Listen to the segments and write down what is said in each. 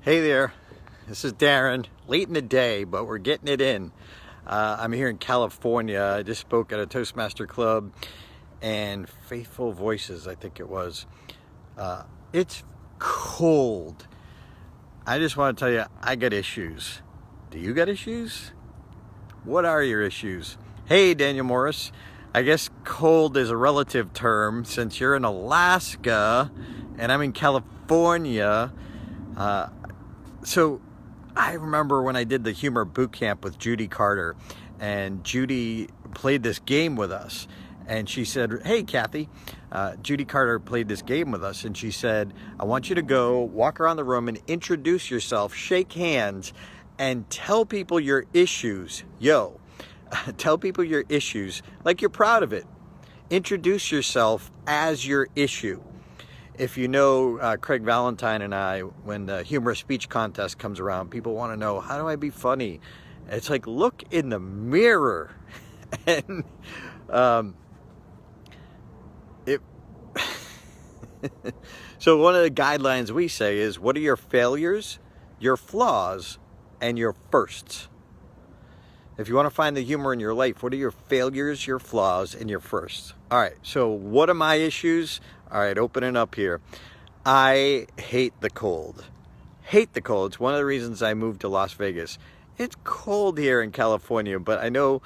Hey there, this is Darren. Late in the day, but we're getting it in. I'm here in California. I just spoke at a Toastmaster club and Faithful Voices, I think it was. It's cold. I just want to tell you, I got issues. Do you got issues? What are your issues? Hey, Daniel Morris. I guess cold is a relative term since you're in Alaska and I'm in California. So I remember when I did the humor boot camp with Judy Carter, and Judy played this game with us, and she said, hey Kathy, Judy Carter played this game with us, and she said, I want you to go walk around the room and introduce yourself, shake hands, and tell people your issues. Tell people your issues like you're proud of it. Introduce yourself as your issue. If you know Craig Valentine and I, when the humorous speech contest comes around, people want to know, how do I be funny? It's like, look in the mirror. And so one of the guidelines we say is, what are your failures, your flaws, and your firsts? If you want to find the humor in your life, what are your failures, your flaws, and your firsts? All right, so what are my issues? All right, opening up here. I hate the cold. Hate the cold. It's one of the reasons I moved to Las Vegas. It's cold here in California, but I know,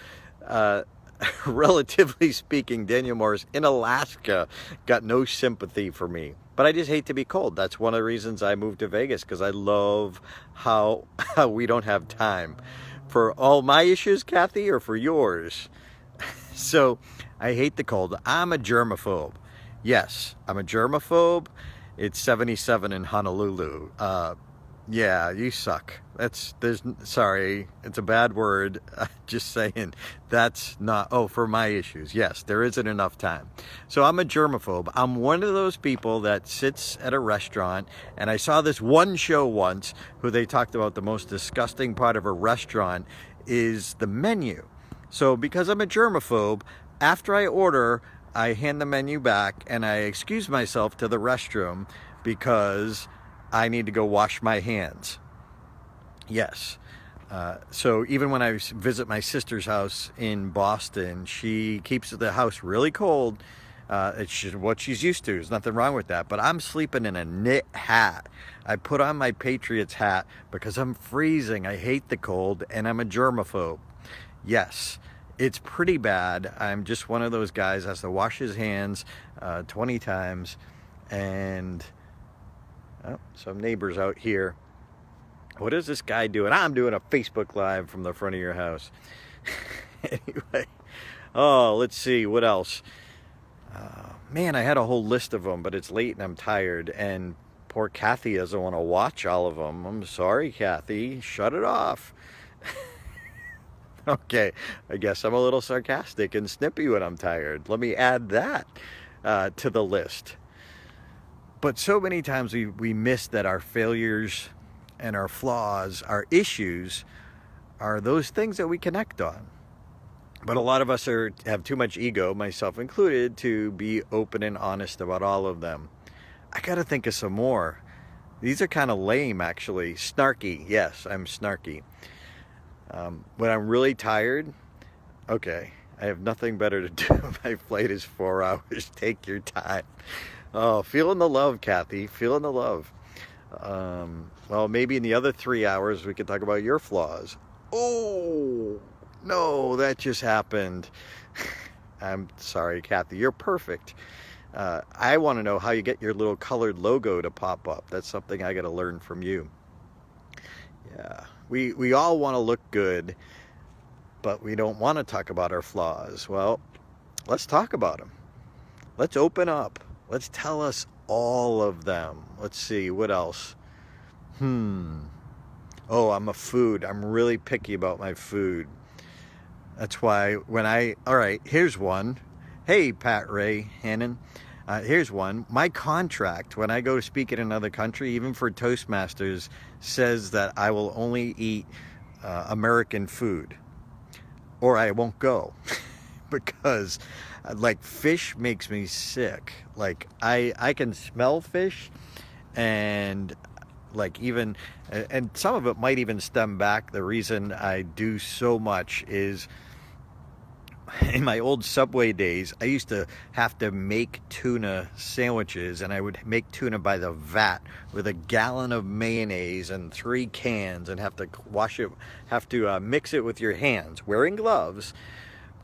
relatively speaking, Daniel Morris in Alaska got no sympathy for me. But I just hate to be cold. That's one of the reasons I moved to Vegas, because I love how we don't have time. For all my issues, Kathy, or for yours? So I hate the cold. I'm a germaphobe. Yes, I'm a germaphobe. It's 77 in Honolulu. Yeah, you suck. Sorry, it's a bad word. Just saying, that's not, for my issues. Yes, there isn't enough time. So I'm a germaphobe. I'm one of those people that sits at a restaurant, and I saw this one show once who they talked about the most disgusting part of a restaurant is the menu. So because I'm a germaphobe, after I order, I hand the menu back and I excuse myself to the restroom because I need to go wash my hands. Yes. So even when I visit my sister's house in Boston, she keeps the house really cold. It's what she's used to. There's nothing wrong with that. But I'm sleeping in a knit hat. I put on my Patriots hat because I'm freezing. I hate the cold and I'm a germaphobe. Yes. It's pretty bad. I'm just one of those guys that has to wash his hands 20 times. And some neighbors out here. What is this guy doing? I'm doing a Facebook Live from the front of your house. Anyway. Let's see. What else? Man, I had a whole list of them, but it's late and I'm tired. And poor Kathy doesn't want to watch all of them. I'm sorry, Kathy. Shut it off. Okay, I guess I'm a little sarcastic and snippy when I'm tired. Let me add that to the list. But so many times we miss that our failures and our flaws, our issues, are those things that we connect on. But a lot of us have too much ego, myself included, to be open and honest about all of them. I got to think of some more. These are kind of lame, actually. Snarky. Yes, I'm snarky. When I'm really tired, okay, I have nothing better to do. My flight is 4 hours. Take your time. Oh, feeling the love, Kathy. Feeling the love. Well, maybe in the other 3 hours we could talk about your flaws. Oh, no, that just happened. I'm sorry, Kathy. You're perfect. I want to know how you get your little colored logo to pop up. That's something I got to learn from you. Yeah. We all want to look good, but we don't want to talk about our flaws. Well, let's talk about them. Let's open up. Let's tell us all of them. Let's see, what else? Oh, I'm really picky about my food. That's why all right, here's one. Hey, Pat Ray Hannon. Here's one. My contract, when I go to speak in another country, even for Toastmasters, says that I will only eat American food, or I won't go. Because, like, fish makes me sick. Like, I can smell fish, and Like even, and some of it might even stem back. The reason I do so much is in my old Subway days, I used to have to make tuna sandwiches, and I would make tuna by the vat with a gallon of mayonnaise and 3 cans, and have to wash it, have to mix it with your hands, wearing gloves.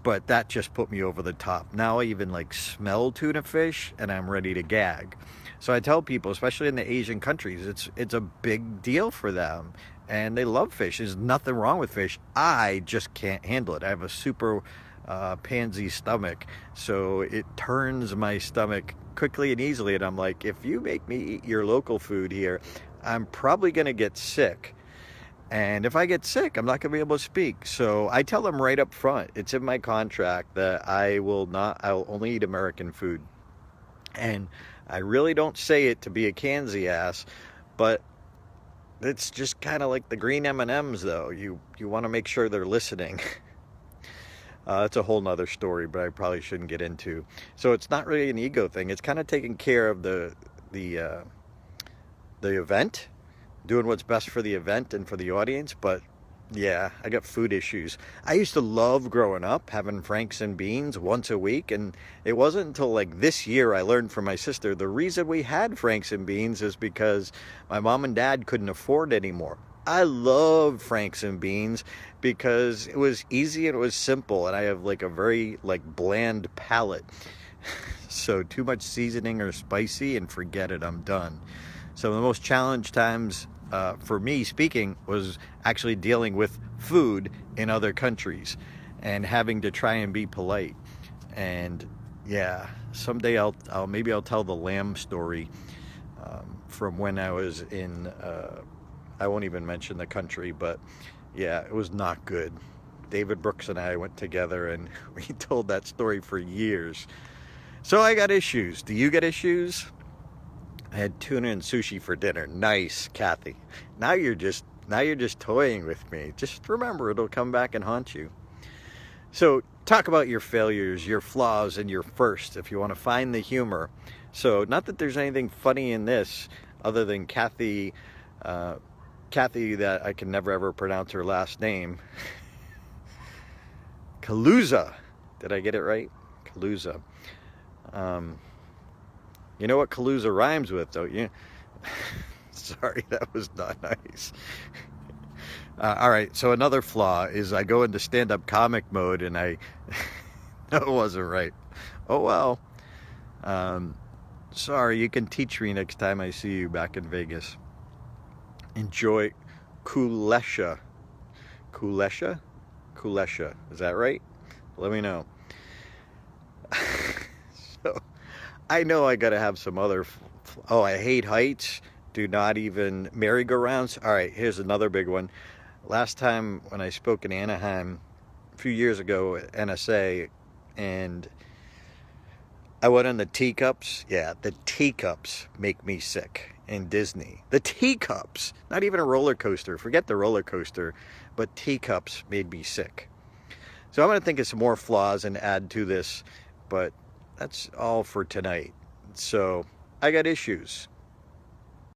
But that just put me over the top. Now I even like smell tuna fish and I'm ready to gag. So I tell people, especially in the Asian countries, it's a big deal for them. And they love fish. There's nothing wrong with fish. I just can't handle it. I have a super pansy stomach. So it turns my stomach quickly and easily. And I'm like, if you make me eat your local food here, I'm probably going to get sick. And if I get sick, I'm not going to be able to speak. So I tell them right up front, it's in my contract that I'll only eat American food. And I really don't say it to be a Kansy ass, but it's just kind of like the green M&Ms though. You want to make sure they're listening. That's a whole nother story, but I probably shouldn't get into. So it's not really an ego thing. It's kind of taking care of the event, doing what's best for the event and for the audience. But yeah, I got food issues. I used to love growing up having Franks and beans once a week, and it wasn't until like this year I learned from my sister the reason we had Franks and beans is because my mom and dad couldn't afford it anymore. I love Franks and beans because it was easy and it was simple, and I have like a very like bland palate. So too much seasoning or spicy and forget it, I'm done. So the most challenged times for me speaking was actually dealing with food in other countries and having to try and be polite. And yeah, someday maybe I'll tell the lamb story from when I was in, I won't even mention the country, but yeah, it was not good. David Brooks and I went together and we told that story for years. So I got issues. Do you get issues? I had tuna and sushi for dinner. Nice, Kathy. Now you're just toying with me. Just remember, it'll come back and haunt you. So talk about your failures, your flaws, and your firsts if you want to find the humor. So not that there's anything funny in this other than Kathy that I can never ever pronounce her last name. Kaluza. Did I get it right? Kaluza. You know what Kaluza rhymes with, don't you? Sorry, that was not nice. All right, so another flaw is I go into stand-up comic mode and no, it wasn't right. Oh, well. Sorry, you can teach me next time I see you back in Vegas. Enjoy Kulesha. Kulesha? Kulesha. Is that right? Let me know. So, I know I gotta have some other... Oh, I hate heights. Do not even... Merry-go-rounds. All right, here's another big one. Last time when I spoke in Anaheim, a few years ago at NSA, and I went on the teacups. Yeah, the teacups make me sick in Disney. The teacups. Not even a roller coaster. Forget the roller coaster. But teacups made me sick. So I'm going to think of some more flaws and add to this. But that's all for tonight. So I got issues.